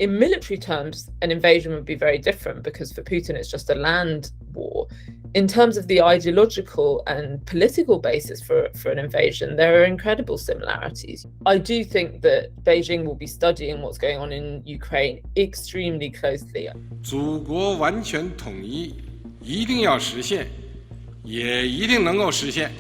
In military terms, an invasion would be very different because for Putin, it's just a land war. In terms of the ideological and political basis for an invasion, there are incredible similarities. I do think that Beijing will be studying what's going on in Ukraine extremely closely. 祖国完全统一一定要实现，也一定能够实现。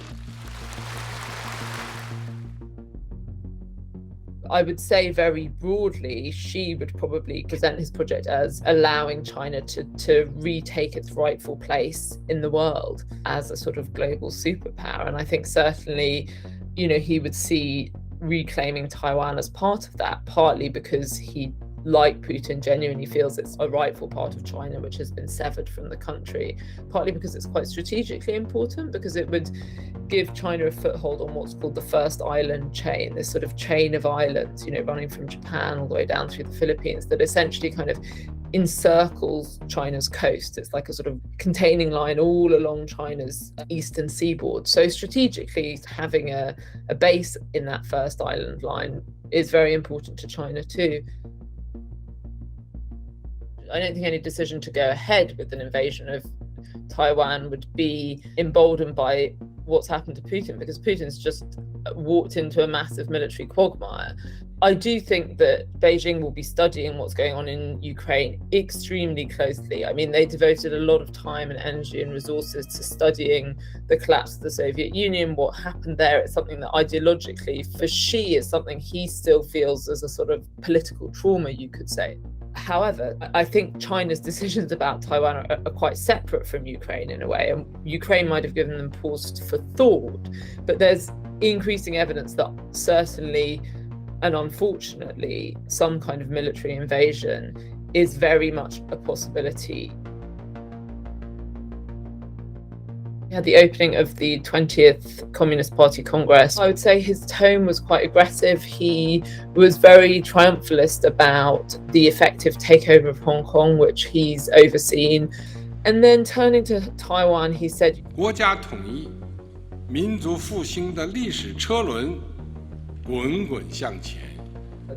I would say very broadly, Xi would probably present his project as allowing China to retake its rightful place in the world as a sort of global superpower. And I think certainly, he would see reclaiming Taiwan as part of that, partly because he, like Putin, genuinely feels it's a rightful part of China which has been severed from the country, partly because it's quite strategically important, because it would give China a foothold on what's called the first island chain, this sort of chain of islands, running from Japan all the way down through the Philippines, that essentially kind of encircles China's coast. It's like a sort of containing line all along China's eastern seaboard. So strategically, having a base in that first island line is very important to China too. I don't think any decision to go ahead with an invasion of Taiwan would be emboldened by what's happened to Putin, because Putin's just walked into a massive military quagmire. I do think that Beijing will be studying what's going on in Ukraine extremely closely. I mean, they devoted a lot of time and energy and resources to studying the collapse of the Soviet Union, what happened there. It's something that ideologically, for Xi, is something he still feels as a sort of political trauma, you could say. However, I think China's decisions about Taiwan are quite separate from Ukraine in a way, and Ukraine might have given them pause for thought, but there's increasing evidence that certainly and unfortunately some kind of military invasion is very much a possibility. At the opening of the 20th Communist Party Congress, I would say his tone was quite aggressive. He was very triumphalist about the effective takeover of Hong Kong, which he's overseen. And then turning to Taiwan, he said, 国家统一，民族复兴的历史车轮滚滚向前。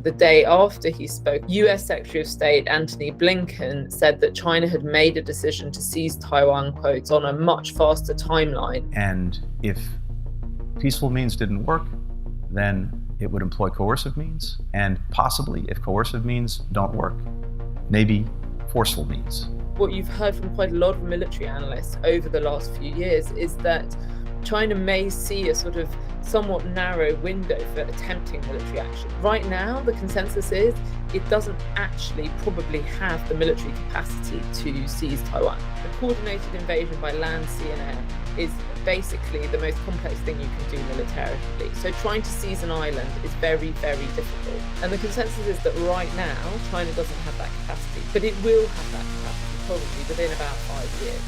The day after he spoke, US Secretary of State Antony Blinken said that China had made a decision to seize Taiwan, quotes, on a much faster timeline. And if peaceful means didn't work, then it would employ coercive means. And possibly, if coercive means don't work, maybe forceful means. What you've heard from quite a lot of military analysts over the last few years is that China may see a sort of somewhat narrow window for attempting military action. Right now, the consensus is it doesn't actually probably have the military capacity to seize Taiwan. A coordinated invasion by land, sea and air is basically the most complex thing you can do militarily. So trying to seize an island is very, very difficult. And the consensus is that right now, China doesn't have that capacity, but it will have that capacity probably within about 5 years.